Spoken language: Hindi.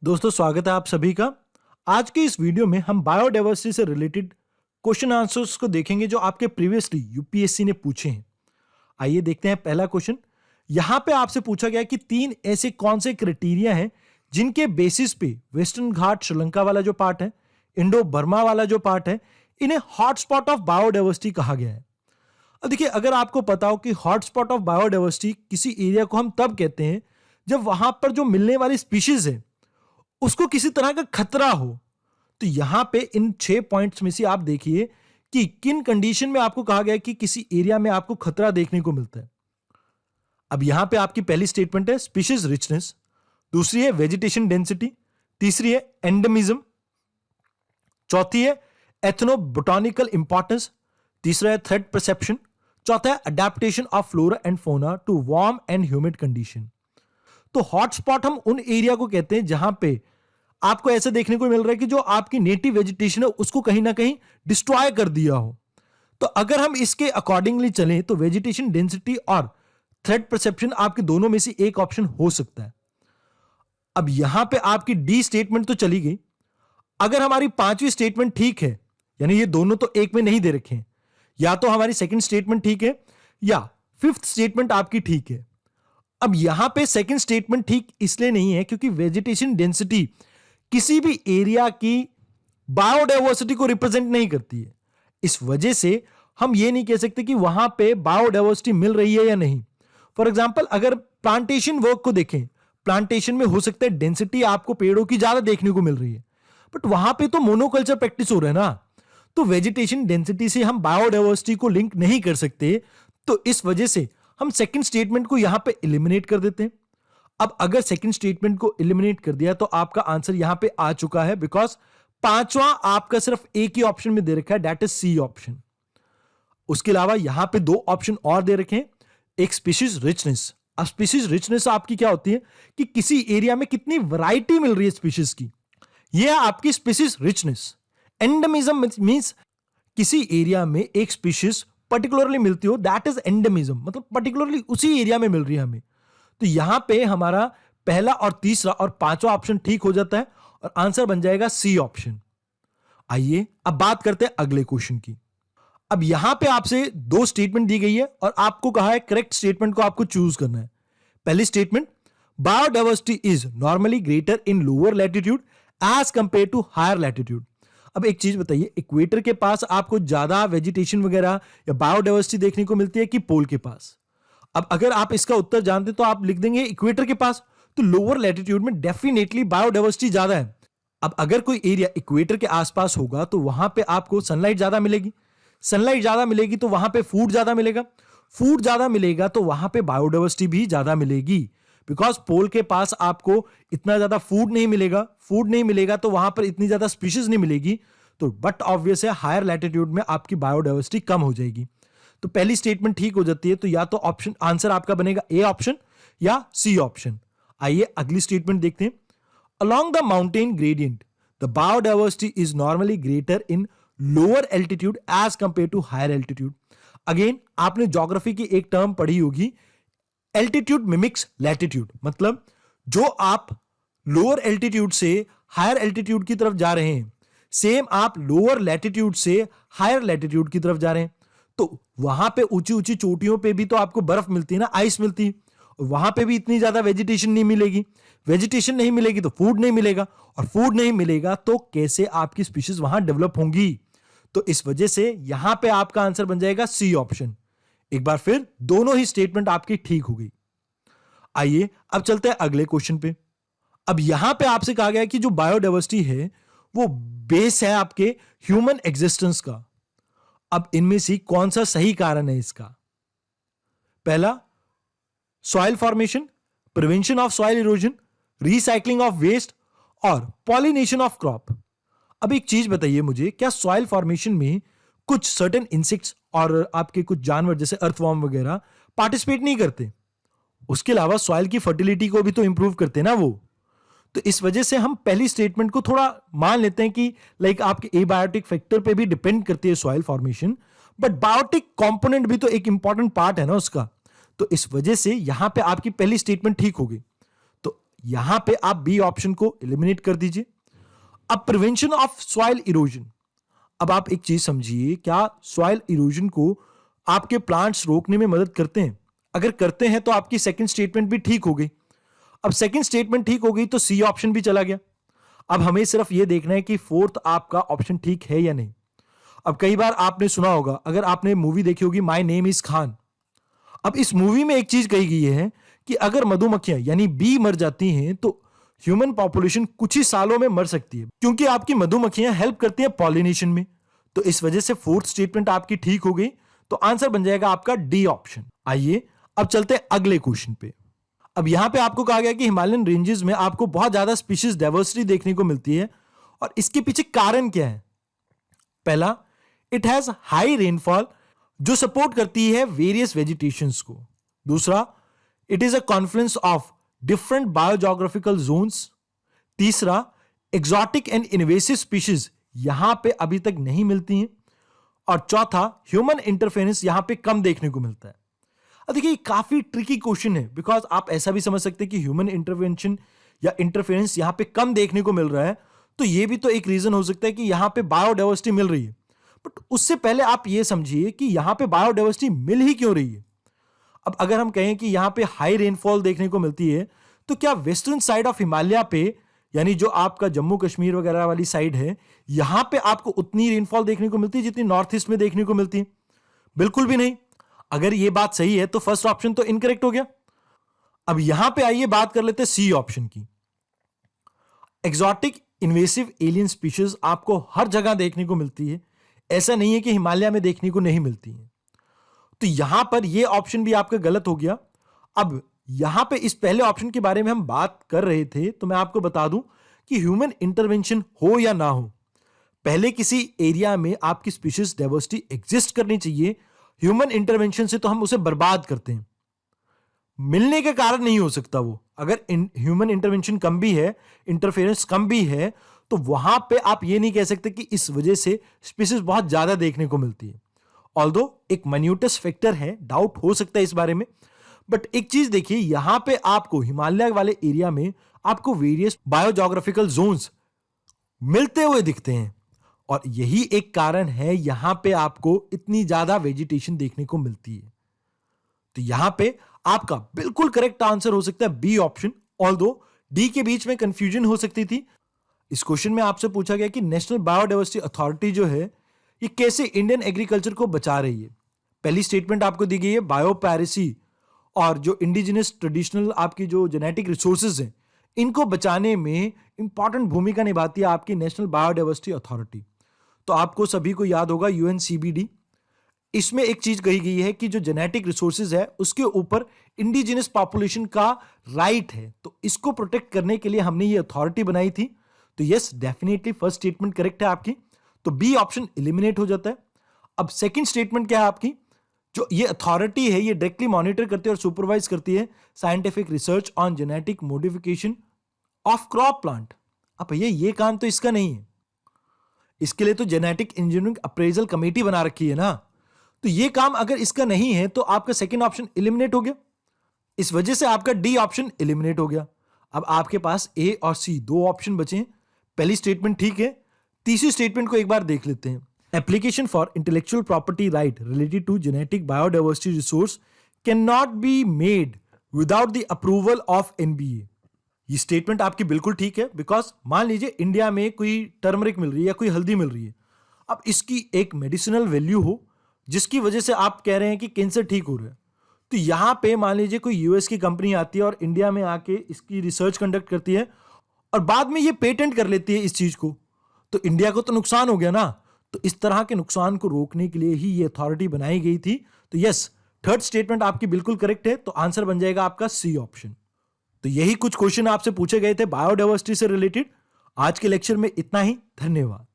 दोस्तों स्वागत है आप सभी का। आज के इस वीडियो में हम बायोडायवर्सिटी से रिलेटेड क्वेश्चन आंसर्स को देखेंगे जो आपके प्रीवियसली यूपीएससी ने पूछे हैं। आइए देखते हैं पहला क्वेश्चन। यहां पे आपसे पूछा गया कि तीन ऐसे कौन से क्राइटेरिया हैं जिनके बेसिस पे वेस्टर्न घाट श्रीलंका वाला जो पार्ट है, इंडो बर्मा वाला जो पार्ट है, इन्हें हॉटस्पॉट ऑफ बायोडायवर्सिटी कहा गया है। अब देखिए, अगर आपको पता हो कि हॉटस्पॉट ऑफ बायोडायवर्सिटी किसी एरिया को हम तब कहते हैं जब वहां पर जो मिलने वाली स्पीशीज है उसको किसी तरह का खतरा हो। तो यहां पे इन 6 पॉइंट्स में से आप देखिए कि किन कंडीशन में आपको कहा गया है कि किसी एरिया में आपको खतरा देखने को मिलता है। अब यहां पे आपकी पहली स्टेटमेंट है स्पीशीज रिचनेस, दूसरी है वेजिटेशन डेंसिटी, तीसरी है एंडेमिज्म, चौथी है एथनो बोटानिकल इंपॉर्टेंस, तीसरा है थ्रेट परसेप्शन, चौथा है adaptation of flora and fauna to warm and humid condition. तो हॉटस्पॉट हम उन एरिया को कहते हैं जहां पे आपको ऐसा देखने को मिल रहा है कि जो आपकी नेटिव वेजिटेशन है उसको कहीं ना कहीं डिस्ट्रॉय कर दिया हो। तो अगर हम इसके अकॉर्डिंगली चलें तो वेजिटेशन डेंसिटी और थ्रेट परसेप्शन आपके दोनों में से एक ऑप्शन हो सकता है। अब यहां पे आपकी डी स्टेटमेंट तो चली गई। अगर हमारी पांचवी स्टेटमेंट ठीक है, यानी ये दोनों तो एक में नहीं दे रखे हैं, या तो हमारी सेकंड स्टेटमेंट ठीक है या फिफ्थ स्टेटमेंट आपकी ठीक है। अब यहां पे सेकंड स्टेटमेंट ठीक इसलिए नहीं है क्योंकि वेजिटेशन डेंसिटी किसी भी एरिया की बायोडायवर्सिटी को रिप्रेजेंट नहीं करती है। इस वजह से हम ये नहीं कह सकते कि वहां पे बायोडायवर्सिटी मिल रही है या नहीं। फॉर एग्जांपल, अगर प्लांटेशन वर्क को देखें, प्लांटेशन में हो सकता है डेंसिटी आपको पेड़ों की ज्यादा देखने को मिल रही है, बट वहां पे तो मोनोकल्चर प्रैक्टिस हो रहा है ना, तो वेजिटेशन डेंसिटी से हम बायोडायवर्सिटी को लिंक नहीं कर सकते। तो इस वजह से हम सेकंड स्टेटमेंट को यहां पे एलिमिनेट कर देते हैं। अब अगर सेकंड स्टेटमेंट को एलिमिनेट कर दिया तो आपका आंसर यहां पे आ चुका है, बिकॉज पांचवा आपका सिर्फ एक ही ऑप्शन में दे रखा है, दैट इज सी ऑप्शन। उसके अलावा यहां पे दो ऑप्शन और दे रखे हैं, एक स्पीशीज रिचनेस। अब स्पीशीज रिचनेस आपकी क्या होती है कि किसी एरिया में कितनी वैरायटी मिल रही है स्पीशीज की, यह है आपकी स्पीशीज रिचनेस। एंडेमिज्म मींस किसी एरिया में एक स्पीशीज पर्टिकुलरली मिलती हो, दैट इज एंडेमिज्म, मतलब पर्टिकुलरली उसी एरिया में मिल रही है हमें। तो यहां पे हमारा पहला और तीसरा और पांचवा ऑप्शन ठीक हो जाता है और आंसर बन जाएगा सी ऑप्शन। आइए अब बात करते हैं अगले क्वेश्चन की। अब यहां पे आपसे दो स्टेटमेंट दी गई है और आपको कहा है करेक्ट स्टेटमेंट को आपको चूज करना है। पहली statement, biodiversity is normally greater in lower latitude as compare to higher latitude. अब एक चीज बताइए, इक्वेटर के पास आपको ज्यादा वेजिटेशन वगैरह या बायोडायवर्सिटी देखने को मिलती है कि पोल के पास? अब अगर आप इसका उत्तर जानते तो आप लिख देंगे इक्वेटर के पास, तो लोअर लैटिट्यूड में डेफिनेटली बायोडायवर्सिटी ज्यादा है। अब अगर कोई एरिया इक्वेटर के आसपास होगा तो वहां पे आपको सनलाइट ज्यादा मिलेगी, सनलाइट ज्यादा मिलेगी तो वहां पे फूड ज्यादा मिलेगा, फूड ज्यादा मिलेगा तो वहां पे बायोडायवर्सिटी भी ज्यादा मिलेगी। बिकॉज पोल के पास आपको इतना ज्यादा फूड नहीं मिलेगा, फूड नहीं मिलेगा तो वहां पर इतनी ज्यादा स्पीशीज नहीं मिलेगी। तो बट ऑब्वियस है हायर लैटिट्यूड में आपकी बायोडायवर्सिटी कम हो जाएगी। तो पहली स्टेटमेंट ठीक हो जाती है, तो या तो ऑप्शन आंसर आपका बनेगा ए ऑप्शन या सी ऑप्शन। आइए अगली स्टेटमेंट देखते हैं। Along the mountain gradient the biodiversity is normally greater in lower altitude as compare to higher altitude. Again आपने ज्योग्राफी की एक टर्म पढ़ी होगी, एल्टीट्यूड मिमिक्स लैटिट्यूड, मतलब जो आप लोअर एल्टीट्यूड से हायर एल्टीट्यूड की तरफ जा रहे हैं, सेम आप लोअर लैटिट्यूड से हायर लैटिट्यूड की तरफ जा रहे हैं, तो वहां पे ऊंची ऊंची चोटियों पे भी तो आपको बर्फ मिलती है ना, आइस मिलती है, और वहां पे भी इतनी ज्यादा वेजिटेशन नहीं मिलेगी। वेजिटेशन नहीं मिलेगी तो फूड नहीं मिलेगा, और फूड नहीं मिलेगा तो कैसे आपकी स्पीशीज वहां डेवलप होंगी। तो इस वजह से यहां पे आपका आंसर बन जाएगा सी ऑप्शन। एक बार फिर दोनों ही स्टेटमेंट आपकी ठीक हो गई। आइए अब चलते हैं अगले क्वेश्चन पे। अब यहां पे आपसे कहा गया कि जो बायोडायवर्सिटी है वो बेस है आपके ह्यूमन एग्जिस्टेंस का। अब इनमें से कौन सा सही कारण है इसका? पहला, soil formation, prevention of soil erosion, recycling of waste और पॉलिनेशन ऑफ क्रॉप। अब एक चीज बताइए मुझे, क्या सॉइल फॉर्मेशन में कुछ सर्टेन इंसेक्ट्स और आपके कुछ जानवर जैसे अर्थवॉर्म वगैरह पार्टिसिपेट नहीं करते? उसके अलावा सॉइल की फर्टिलिटी को भी तो इंप्रूव करते हैं ना वो। तो इस वजह से हम पहली स्टेटमेंट को थोड़ा मान लेते हैं कि लाइक आपके एबायोटिक फैक्टर पे भी डिपेंड करती है soil formation, but biotic component भी तो एक इंपॉर्टेंट पार्ट है ना उसका। तो इस वजह से यहां पे आपकी पहली स्टेटमेंट ठीक होगी। तो यहां पे आप बी ऑप्शन को एलिमिनेट कर दीजिए। अब प्रिवेंशन ऑफ सॉइल इरोजन। अब आप एक चीज समझिए, क्या सॉइल इरोजन को आपके प्लांट्स रोकने में मदद करते हैं? अगर करते हैं तो आपकी सेकंड स्टेटमेंट भी ठीक हो गई। अब सेकंड स्टेटमेंट ठीक हो गई तो सी ऑप्शन भी चला गया। अब हमें सिर्फ यह देखना है कि फोर्थ आपका ऑप्शन ठीक है या नहीं। अब कई बार आपने सुना होगा, अगर आपने मूवी देखी होगी माय नेम इज खान, अब इस मूवी में एक चीज कही गई है कि अगर मधुमक्खियां यानी बी मर जाती हैं तो ह्यूमन पॉपुलेशन कुछ ही सालों में मर सकती है, क्योंकि आपकी मधुमक्खियां हेल्प करती हैं पॉलिनेशन में। तो इस वजह से फोर्थ स्टेटमेंट आपकी ठीक हो गई, तो आंसर बन जाएगा आपका डी ऑप्शन। आइए अब चलते हैं अगले क्वेश्चन पे। अब यहां पे आपको कहा गया कि हिमालयन रेंजेस में आपको बहुत ज्यादा स्पीशीज डाइवर्सिटी देखने को मिलती है, और इसके पीछे कारण क्या है? पहला, इट हैज हाई रेनफॉल जो सपोर्ट करती है वेरियस वेजिटेशंस को। दूसरा, it is a confluence of different biogeographical zones. तीसरा, एक्सोटिक एंड इन्वेसिव स्पीशीज यहां पे अभी तक नहीं मिलती हैं। और चौथा, ह्यूमन इंटरफेरेंस यहां पे कम देखने को मिलता है। अब देखिए, काफी ट्रिकी क्वेश्चन है, बिकॉज आप ऐसा भी समझ सकते हैं कि ह्यूमन इंटरवेंशन या इंटरफेरेंस यहां पे कम देखने को मिल रहा है, तो यह भी तो एक रीजन हो सकता है कि यहां पे बायोडाइवर्सिटी मिल रही है। बट उससे पहले आप यह समझिए कि यहां पे बायोडाइवर्सिटी मिल ही क्यों रही है। अब अगर हम कहें कि यहां पे हाई रेनफॉल देखने को मिलती है, तो क्या वेस्टर्न साइड ऑफ हिमालय पे, यानी जो आपका जम्मू कश्मीर वगैरह वाली साइड है, यहां पे आपको उतनी रेनफॉल देखने को मिलती है जितनी नॉर्थ ईस्ट में देखने को मिलती है? बिल्कुल भी नहीं। अगर यह बात सही है तो फर्स्ट ऑप्शन तो इनकरेक्ट हो गया। अब यहां पे आइए बात कर लेते हैं सी ऑप्शन की। एक्सोटिक इन्वेसिव एलियन स्पीशीज आपको हर जगह देखने को मिलती है, ऐसा नहीं है कि हिमालय में देखने को नहीं मिलती है। तो यहां पर यह ऑप्शन भी आपका गलत हो गया। अब यहां पे इस पहले ऑप्शन के बारे में हम बात कर रहे थे, तो मैं आपको बता दूं कि ह्यूमन इंटरवेंशन हो या ना हो, पहले किसी एरिया में आपकी स्पीशीज डाइवर्सिटी एग्जिस्ट करनी चाहिए। ह्यूमन इंटरवेंशन से तो हम उसे बर्बाद करते हैं, मिलने के कारण नहीं हो सकता वो। अगर ह्यूमन इंटरवेंशन कम भी है, इंटरफेरेंस कम भी है, तो वहां पे आप ये नहीं कह सकते कि इस वजह से स्पीशीज बहुत ज्यादा देखने को मिलती है। ऑल्दो एक माइन्यूटस फैक्टर है, डाउट हो सकता है इस बारे में, बट एक चीज देखिए, यहां पे आपको हिमालय वाले एरिया में आपको वेरियस बायोजोग्राफिकल जोन्स मिलते हुए दिखते हैं, और यही एक कारण है यहां पे आपको इतनी ज्यादा वेजिटेशन देखने को मिलती है। तो यहां पे आपका बिल्कुल करेक्ट आंसर हो सकता है बी ऑप्शन, ऑल्दो डी के बीच में कंफ्यूजन हो सकती थी। इस क्वेश्चन में आपसे पूछा गया कि नेशनल बायोडाइवर्सिटी अथॉरिटी जो है ये कैसे इंडियन एग्रीकल्चर को बचा रही है। पहली स्टेटमेंट आपको दी गई है, बायोपायरेसी और जो इंडिजिनस ट्रेडिशनल आपकी जो जेनेटिक रिसोर्सेज हैं, इनको बचाने में इंपॉर्टेंट भूमिका निभाती है आपकी नेशनल बायोडाइवर्सिटी अथॉरिटी। तो आपको सभी को याद होगा यूएनसीबीडी। इसमें एक चीज कही गई है कि जो जेनेटिक रिसोर्सेज है उसके ऊपर इंडिजिनस पॉपुलेशन का राइट है, तो इसको प्रोटेक्ट करने के लिए हमने ये अथॉरिटी बनाई थी। तो yes, definitely first statement correct है आपकी, तो बी ऑप्शन एलिमिनेट हो जाता है। अब सेकंड स्टेटमेंट क्या है आपकी? जो ये अथॉरिटी है ये डायरेक्टली मॉनिटर करती है और सुपरवाइज करती है scientific research on genetic modification of crop plant. अब भैया ये काम तो इसका नहीं है, इसके लिए तो जेनेटिक इंजीनियरिंग अप्रेजल कमेटी बना रखी है ना। तो ये काम अगर इसका नहीं है तो आपका सेकंड ऑप्शन एलिमिनेट हो गया, इस वजह से आपका डी ऑप्शन एलिमिनेट हो गया। अब आपके पास ए और सी दो ऑप्शन बचे हैं। पहली स्टेटमेंट ठीक है, तीसरी स्टेटमेंट को एक बार देख लेते हैं। Application for intellectual property right related to genetic biodiversity resource can not be made without the approval of NBA. ये स्टेटमेंट आपकी बिल्कुल ठीक है, बिकॉज मान लीजिए इंडिया में कोई टर्मरिक मिल रही है या कोई हल्दी मिल रही है, अब इसकी एक मेडिसिनल वैल्यू हो जिसकी वजह से आप कह रहे हैं कि कैंसर ठीक हो रहा है, तो यहां पे मान लीजिए कोई यूएस की कंपनी आती है और इंडिया में आके इसकी रिसर्च कंडक्ट करती है और बाद में ये पेटेंट कर लेती है इस चीज को, तो इंडिया को तो नुकसान हो गया ना। तो इस तरह के नुकसान को रोकने के लिए ही ये अथॉरिटी बनाई गई थी। तो यस, थर्ड स्टेटमेंट आपकी बिल्कुल करेक्ट है, तो आंसर बन जाएगा आपका सी ऑप्शन। तो यही कुछ क्वेश्चन आपसे पूछे गए थे बायोडाइवर्सिटी से रिलेटेड। आज के लेक्चर में इतना ही, धन्यवाद।